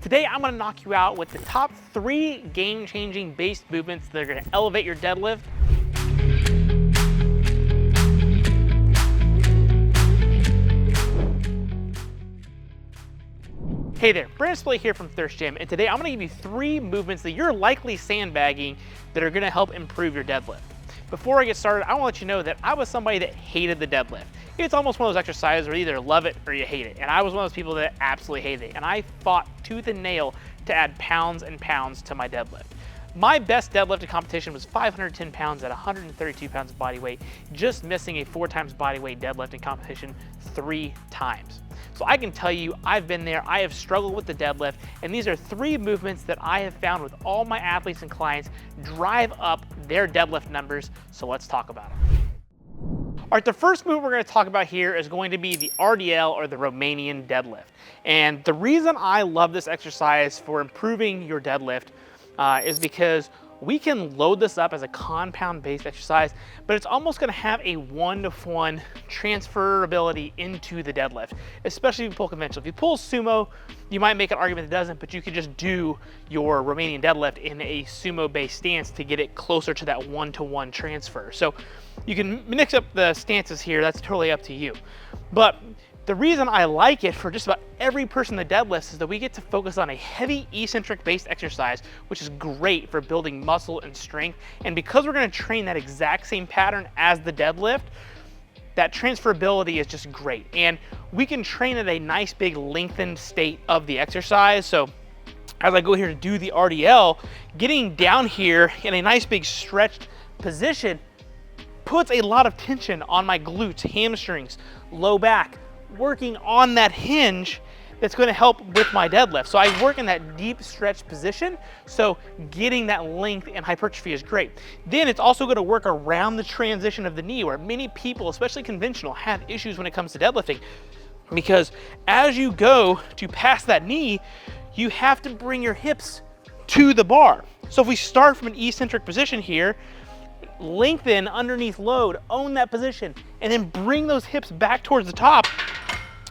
Today, I'm gonna knock you out with the top 3 game-changing base movements that are gonna elevate your deadlift. Hey there, Brandon Splay here from Thirst Gym, and today I'm gonna give you 3 movements that you're likely sandbagging that are gonna help improve your deadlift. Before I get started, I wanna let you know that I was somebody that hated the deadlift. It's almost one of those exercises where you either love it or you hate it. And I was one of those people that absolutely hated it. And I fought tooth and nail to add pounds and pounds to my deadlift. My best deadlift in competition was 510 pounds at 132 pounds of body weight, just missing a 4 times body weight deadlift in competition 3 times. So I can tell you, I've been there, I have struggled with the deadlift, and these are 3 movements that I have found with all my athletes and clients drive up their deadlift numbers. So let's talk about them. All right, the first move we're going to talk about here is going to be the RDL, or the Romanian deadlift. And the reason I love this exercise for improving your deadlift is because we can load this up as a compound-based exercise, but it's almost going to have a one-to-one transferability into the deadlift, especially if you pull conventional. If you pull sumo, you might make an argument that doesn't, but you could just do your Romanian deadlift in a sumo-based stance to get it closer to that one-to-one transfer. So you can mix up the stances here, that's totally up to you. But the reason I like it for just about every person that deadlifts is that we get to focus on a heavy eccentric based exercise, which is great for building muscle and strength. And because we're gonna train that exact same pattern as the deadlift, that transferability is just great. And we can train at a nice big lengthened state of the exercise. So as I go here to do the RDL, getting down here in a nice big stretched position puts a lot of tension on my glutes, hamstrings, low back, working on that hinge that's going to help with my deadlift. So I work in that deep stretch position, so getting that length and hypertrophy is great. Then it's also going to work around the transition of the knee, where many people, especially conventional, have issues when it comes to deadlifting, because as you go to pass that knee, you have to bring your hips to the bar. So if we start from an eccentric position here, lengthen underneath load, own that position, and then bring those hips back towards the top.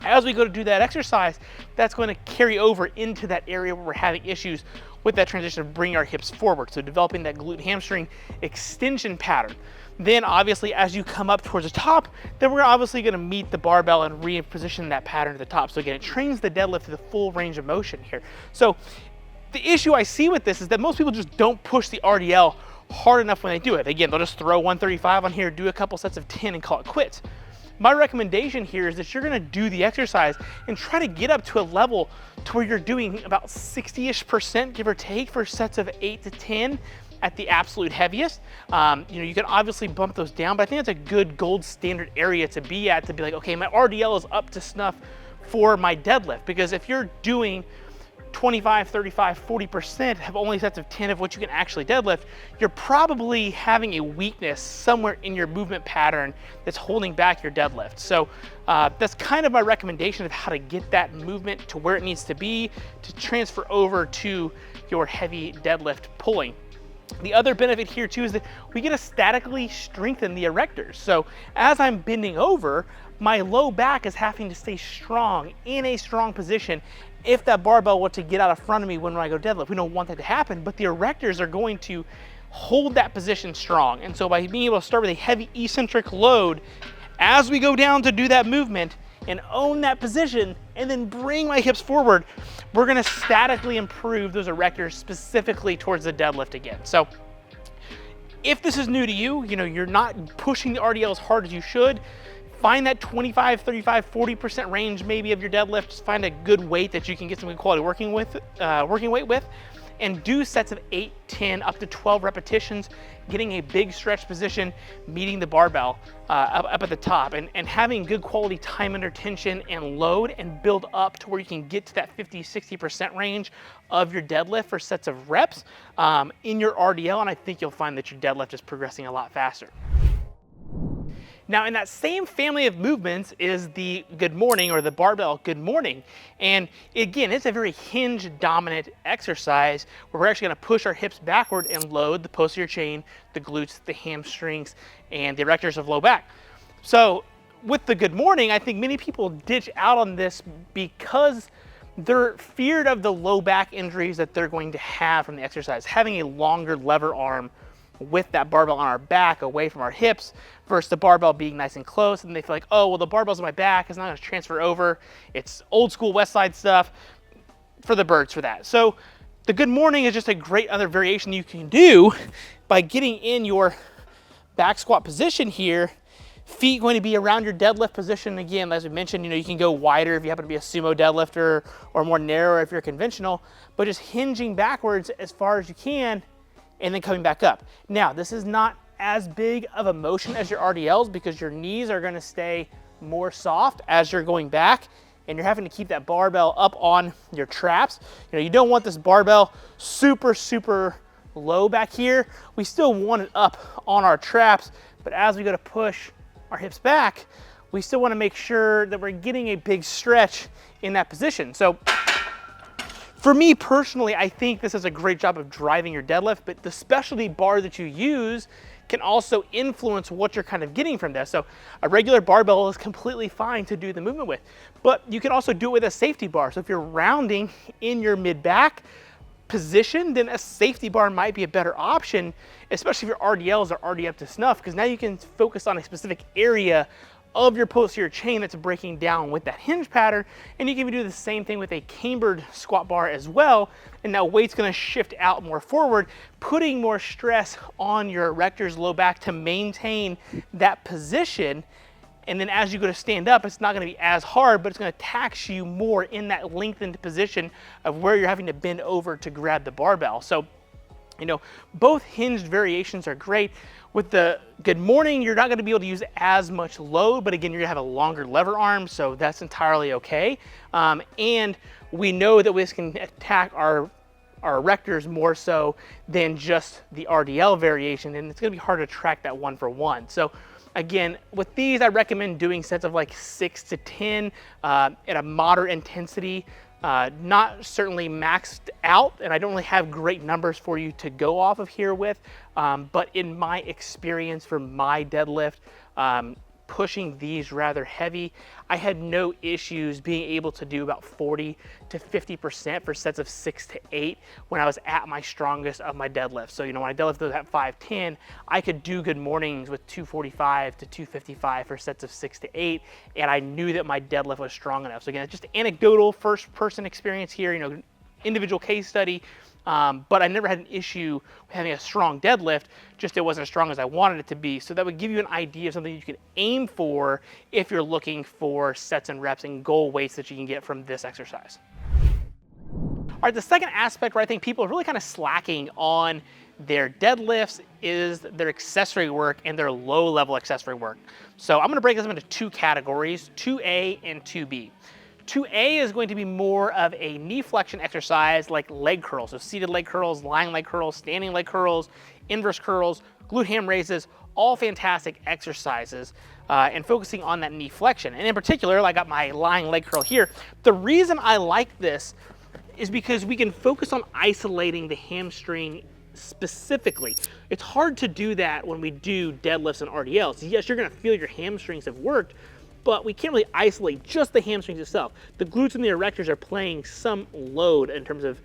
As we go to do that exercise, that's going to carry over into that area where we're having issues with that transition of bringing our hips forward. So developing that glute hamstring extension pattern. Then obviously as you come up towards the top, then we're obviously going to meet the barbell and reposition that pattern at the top. So again, it trains the deadlift to the full range of motion here. So the issue I see with this is that most people just don't push the RDL hard enough when they do it. Again, they'll just throw 135 on here, do a couple sets of 10 and call it quits. My recommendation here is that you're gonna do the exercise and try to get up to a level to where you're doing about 60-ish%, give or take, for sets of 8 to 10 at the absolute heaviest. You can obviously bump those down, but I think that's a good gold standard area to be at, to be like, okay, my RDL is up to snuff for my deadlift. Because if you're doing 25, 35, 40% have only sets of 10 of what you can actually deadlift, you're probably having a weakness somewhere in your movement pattern that's holding back your deadlift. So that's kind of my recommendation of how to get that movement to where it needs to be to transfer over to your heavy deadlift pulling. The other benefit here too is that we get to statically strengthen the erectors. So as I'm bending over, my low back is having to stay strong in a strong position. If that barbell were to get out of front of me when I go deadlift, we don't want that to happen, but the erectors are going to hold that position strong. And so by being able to start with a heavy eccentric load, as we go down to do that movement and own that position and then bring my hips forward, we're gonna statically improve those erectors specifically towards the deadlift again. So if this is new to you, you're not pushing the RDL as hard as you should, find that 25, 35, 40% range maybe of your deadlift. Just find a good weight that you can get some good quality working weight with, and do sets of 8, 10, up to 12 repetitions, getting a big stretch position, meeting the barbell up at the top, and having good quality time under tension and load, and build up to where you can get to that 50, 60% range of your deadlift for sets of reps in your RDL, and I think you'll find that your deadlift is progressing a lot faster. Now in that same family of movements is the good morning, or the barbell good morning. And again, it's a very hinge dominant exercise where we're actually gonna push our hips backward and load the posterior chain, the glutes, the hamstrings, and the erectors of low back. So with the good morning, I think many people ditch out on this because they're feared of the low back injuries that they're going to have from the exercise. Having a longer lever arm with that barbell on our back away from our hips versus the barbell being nice and close, and they feel like, oh, well, the barbell's on my back, it's not gonna transfer over. It's old school West Side stuff. For the birds for that. So the good morning is just a great other variation you can do by getting in your back squat position here. Feet going to be around your deadlift position. Again, as we mentioned, you can go wider if you happen to be a sumo deadlifter or more narrow if you're conventional, but just hinging backwards as far as you can and then coming back up. Now, this is not as big of a motion as your RDLs because your knees are going to stay more soft as you're going back, and you're having to keep that barbell up on your traps. You don't want this barbell super, super low back here. We still want it up on our traps, but as we go to push our hips back, we still want to make sure that we're getting a big stretch in that position. So for me personally, I think this is a great job of driving your deadlift, but the specialty bar that you use can also influence what you're kind of getting from this. So a regular barbell is completely fine to do the movement with, but you can also do it with a safety bar. So if you're rounding in your mid-back position, then a safety bar might be a better option, especially if your RDLs are already up to snuff, because now you can focus on a specific area of your posterior chain that's breaking down with that hinge pattern, and you can even do the same thing with a cambered squat bar as well, and now weight's going to shift out more forward, putting more stress on your erectors, low back to maintain that position. And then as you go to stand up, it's not going to be as hard, but it's going to tax you more in that lengthened position of where you're having to bend over to grab the barbell. So both hinged variations are great. With the good morning, you're not going to be able to use as much load, but again, you're going to have a longer lever arm, so that's entirely okay. And we know that this can attack our erectors more so than just the RDL variation, and it's going to be hard to track that one for one. So again, with these, I recommend doing sets of like 6 to 10 at a moderate intensity. Not certainly maxed out, and I don't really have great numbers for you to go off of here with, but in my experience for my deadlift, pushing these rather heavy, I had no issues being able to do about 40 to 50% for sets of 6 to 8 when I was at my strongest of my deadlift. So when I deadlifted at 510, I could do good mornings with 245 to 255 for sets of 6 to 8, and I knew that my deadlift was strong enough. So again, it's just anecdotal first person experience here, individual case study. But I never had an issue with having a strong deadlift, just it wasn't as strong as I wanted it to be. So that would give you an idea of something you can aim for if you're looking for sets and reps and goal weights that you can get from this exercise. All right, the second aspect where I think people are really kind of slacking on their deadlifts is their accessory work and their low-level accessory work. So I'm going to break this into two categories, 2A and 2B. 2A is going to be more of a knee flexion exercise like leg curls. So seated leg curls, lying leg curls, standing leg curls, inverse curls, glute ham raises, all fantastic exercises, and focusing on that knee flexion. And in particular, I got my lying leg curl here. The reason I like this is because we can focus on isolating the hamstring specifically. It's hard to do that when we do deadlifts and RDLs. Yes, you're gonna feel your hamstrings have worked, but we can't really isolate just the hamstrings itself. The glutes and the erectors are playing some load in terms of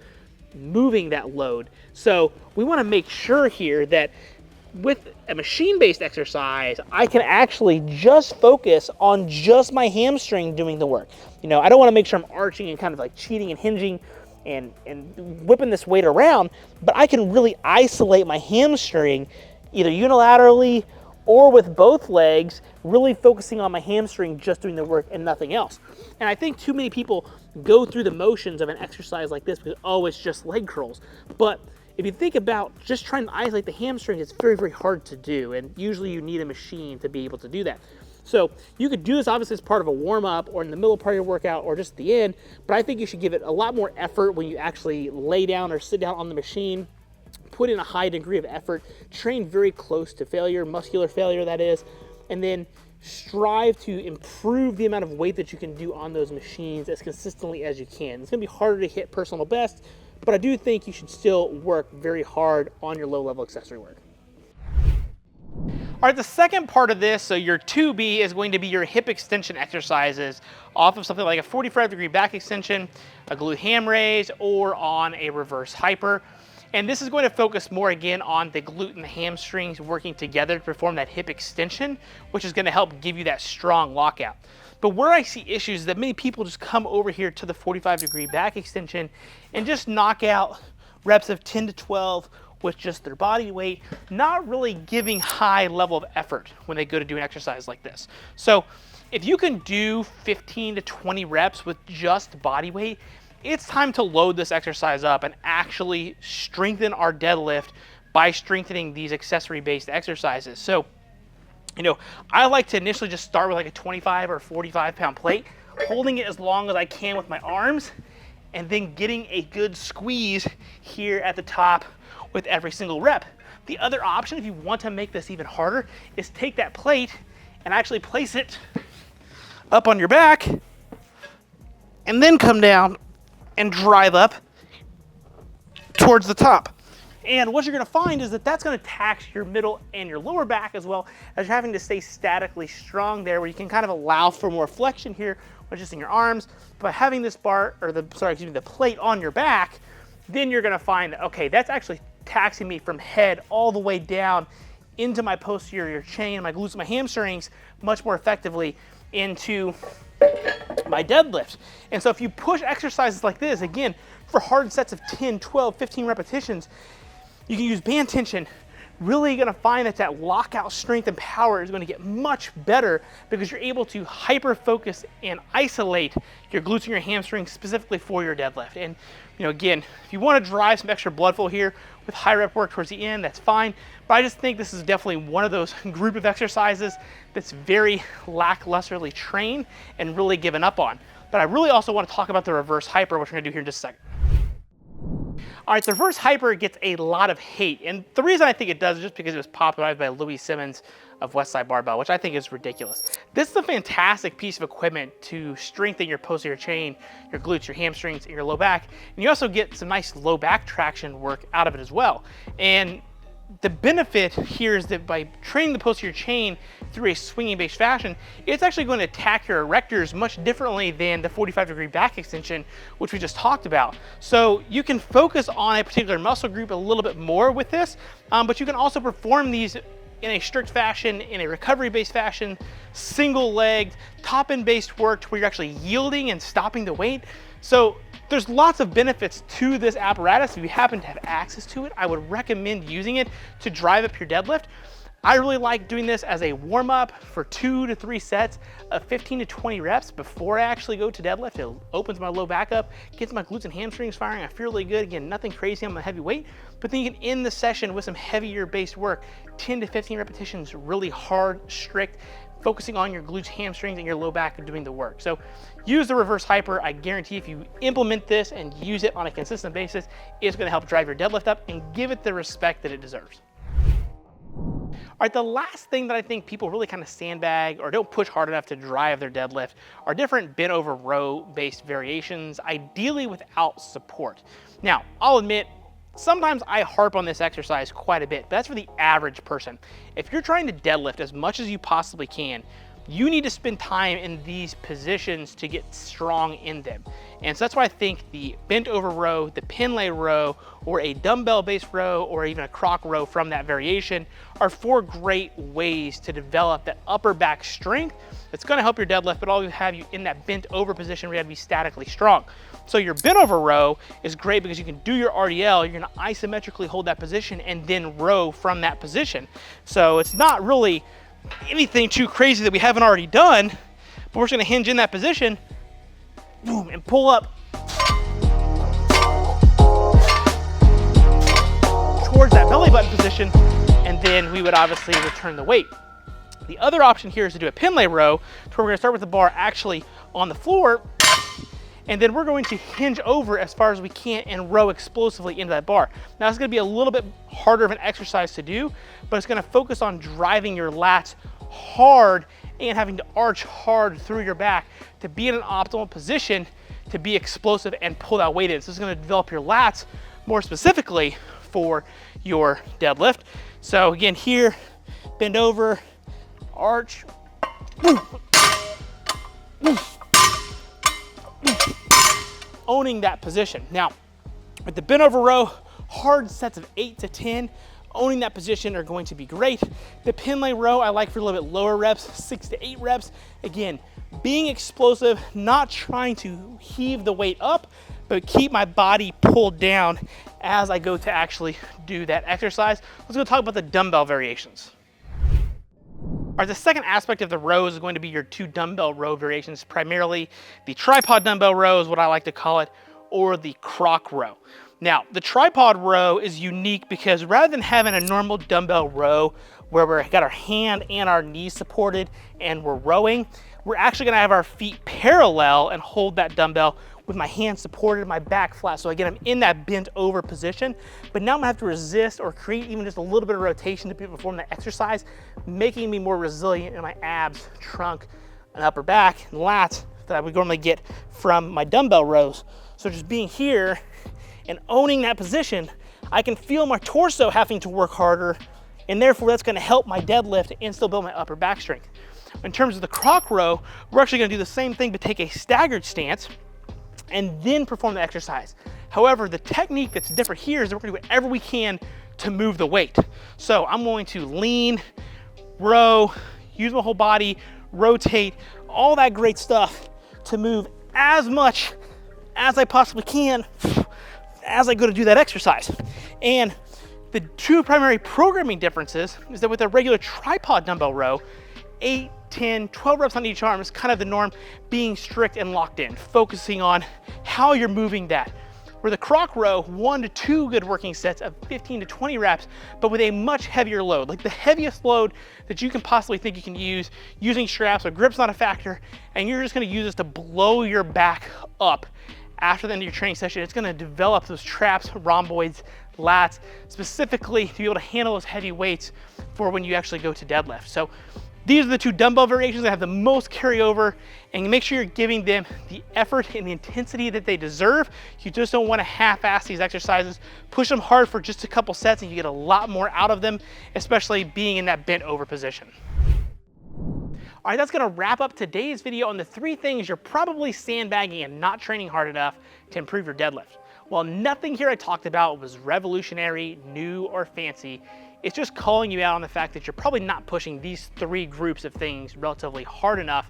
moving that load. So we want to make sure here that with a machine-based exercise, I can actually just focus on just my hamstring doing the work. I don't want to make sure I'm arching and kind of like cheating and hinging and whipping this weight around, but I can really isolate my hamstring either unilaterally or with both legs, really focusing on my hamstring, just doing the work and nothing else. And I think too many people go through the motions of an exercise like this because, oh, it's just leg curls. But if you think about just trying to isolate the hamstring, it's very, very hard to do. And usually you need a machine to be able to do that. So you could do this obviously as part of a warm-up or in the middle part of your workout or just at the end, but I think you should give it a lot more effort when you actually lay down or sit down on the machine. Put in a high degree of effort, train very close to failure, muscular failure that is, and then strive to improve the amount of weight that you can do on those machines as consistently as you can. It's going to be harder to hit personal best, but I do think you should still work very hard on your low-level accessory work. All All right, the second part of this, so your 2B, is going to be your hip extension exercises off of something like a 45-degree back extension, a glute ham raise, or on a reverse hyper. And this is going to focus more again on the glute and the hamstrings working together to perform that hip extension, which is going to help give you that strong lockout. But where I see issues is that many people just come over here to the 45-degree back extension and just knock out reps of 10 to 12 with just their body weight, not really giving high level of effort when they go to do an exercise like this. So if you can do 15 to 20 reps with just body weight, it's time to load this exercise up and actually strengthen our deadlift by strengthening these accessory-based exercises. So, you know, I like to initially just start with like a 25 or 45 pound plate, holding it as long as I can with my arms, and then getting a good squeeze here at the top with every single rep. The other option, if you want to make this even harder, is take that plate and actually place it up on your back and then come down and drive up towards the top. And what you're gonna find is that that's gonna tax your middle and your lower back, as well as you're having to stay statically strong there, where you can kind of allow for more flexion here, which is in your arms. By having this bar, or the plate on your back, then you're gonna find that, okay, that's actually taxing me from head all the way down into my posterior chain, my glutes, my hamstrings, much more effectively into my deadlift. And so if you push exercises like this, again, for hard sets of 10, 12, 15 repetitions, you can use band tension. Really gonna find that that lockout strength and power is gonna get much better because you're able to hyper focus and isolate your glutes and your hamstrings specifically for your deadlift. And you know, again, if you wanna drive some extra blood flow here with high rep work towards the end, that's fine. But I just think this is definitely one of those group of exercises that's very lacklusterly trained and really given up on. But I really also wanna talk about the reverse hyper, which we're gonna do here in just a second. All right, the reverse hyper gets a lot of hate, and the reason I think it does is just because it was popularized by Louis Simmons of Westside Barbell, which I think is ridiculous. This is a fantastic piece of equipment to strengthen your posterior chain, your glutes, your hamstrings, and your low back, and you also get some nice low back traction work out of it as well. And the benefit here is that by training the posterior chain through a swinging based fashion, it's actually going to attack your erectors much differently than the 45-degree back extension, which we just talked about. So you can focus on a particular muscle group a little bit more with this, but you can also perform these in a strict fashion, in a recovery based fashion, single legged, top end based work to where you're actually yielding and stopping the weight. So there's lots of benefits to this apparatus. If you happen to have access to it, I would recommend using it to drive up your deadlift. I really like doing this as a warm-up for 2 to 3 sets of 15 to 20 reps before I actually go to deadlift. It opens my low back up, gets my glutes and hamstrings firing. I feel really good. Again, nothing crazy on my heavy weight, but then you can end the session with some heavier based work, 10 to 15 repetitions, really hard, strict, focusing on your glutes, hamstrings, and your low back and doing the work. So use the reverse hyper. I guarantee if you implement this and use it on a consistent basis, it's gonna help drive your deadlift up and give it the respect that it deserves. All right, the last thing that I think people really kind of sandbag or don't push hard enough to drive their deadlift are different bent over row based variations, ideally without support. Now, I'll admit, sometimes I harp on this exercise quite a bit, but that's for the average person. If you're trying to deadlift as much as you possibly can, you need to spend time in these positions to get strong in them. And so that's why I think the bent over row, the pin lay row, or a dumbbell based row, or even a croc row from that variation are 4 great ways to develop that upper back strength that's gonna help your deadlift, but also have you in that bent over position where you have to be statically strong. So your bent over row is great because you can do your RDL, you're gonna isometrically hold that position and then row from that position. So it's not really anything too crazy that we haven't already done, but we're just gonna hinge in that position, boom, and pull up towards that belly button position, and then we would obviously return the weight. The other option here is to do a pin lay row, to where we're gonna start with the bar actually on the floor, and then we're going to hinge over as far as we can and row explosively into that bar. Now it's gonna be a little bit harder of an exercise to do, but it's gonna focus on driving your lats hard and having to arch hard through your back to be in an optimal position to be explosive and pull that weight in. So it's gonna develop your lats more specifically for your deadlift. So again, here, bend over, arch, owning that position. Now, with the bent over row, hard sets of 8 to 10, owning that position are going to be great. The pin lay row, I like for a little bit lower reps, 6 to 8 reps. Again, being explosive, not trying to heave the weight up, but keep my body pulled down as I go to actually do that exercise. Let's go talk about the dumbbell variations. All right, the second aspect of the rows is going to be your 2 dumbbell row variations, primarily the tripod dumbbell row is what I like to call it, or the croc row. Now, the tripod row is unique because rather than having a normal dumbbell row where we've got our hand and our knees supported and we're rowing, we're actually gonna have our feet parallel and hold that dumbbell with my hands supported, my back flat. So again, I'm in that bent over position, but now I'm gonna have to resist or create even just a little bit of rotation to perform the exercise, making me more resilient in my abs, trunk, and upper back, and lats that I would normally get from my dumbbell rows. So just being here and owning that position, I can feel my torso having to work harder, and therefore that's gonna help my deadlift and still build my upper back strength. In terms of the croc row, we're actually gonna do the same thing, but take a staggered stance and then perform the exercise. However, the technique that's different here is that we're gonna do whatever we can to move the weight. So I'm going to lean, row, use my whole body, rotate, all that great stuff to move as much as I possibly can as I go to do that exercise. And the 2 primary programming differences is that with a regular tripod dumbbell row, 8, 10, 12 reps on each arm is kind of the norm, being strict and locked in, focusing on how you're moving that. Where the croc row, 1 to 2 good working sets of 15 to 20 reps, but with a much heavier load, like the heaviest load that you can possibly think you can use, using straps, or grip's not a factor, and you're just gonna use this to blow your back up. After the end of your training session, it's gonna develop those traps, rhomboids, lats, specifically to be able to handle those heavy weights for when you actually go to deadlift. So these are the 2 dumbbell variations that have the most carryover, and make sure you're giving them the effort and the intensity that they deserve. You just don't want to half-ass these exercises. Push them hard for just a couple sets and you get a lot more out of them, especially being in that bent over position. All right, that's gonna wrap up today's video on the 3 things you're probably sandbagging and not training hard enough to improve your deadlift. While nothing here I talked about was revolutionary, new, or fancy, it's just calling you out on the fact that you're probably not pushing these 3 groups of things relatively hard enough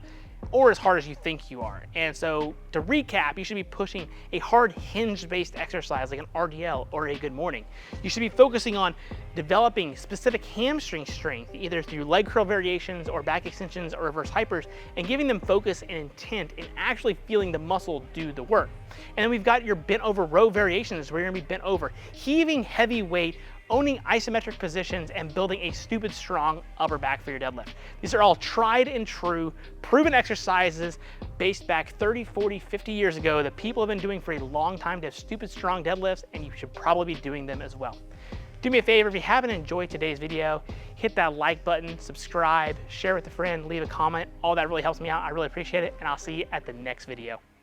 or as hard as you think you are. And so to recap, you should be pushing a hard hinge-based exercise like an RDL or a good morning. You should be focusing on developing specific hamstring strength, either through leg curl variations or back extensions or reverse hypers, and giving them focus and intent and actually feeling the muscle do the work. And then we've got your bent over row variations where you're gonna be bent over, heaving heavy weight, owning isometric positions, and building a stupid strong upper back for your deadlift. These are all tried and true, proven exercises based back 30, 40, 50 years ago that people have been doing for a long time to have stupid strong deadlifts, and you should probably be doing them as well. Do me a favor, if you haven't enjoyed today's video, hit that like button, subscribe, share with a friend, leave a comment. All that really helps me out. I really appreciate it, and I'll see you at the next video.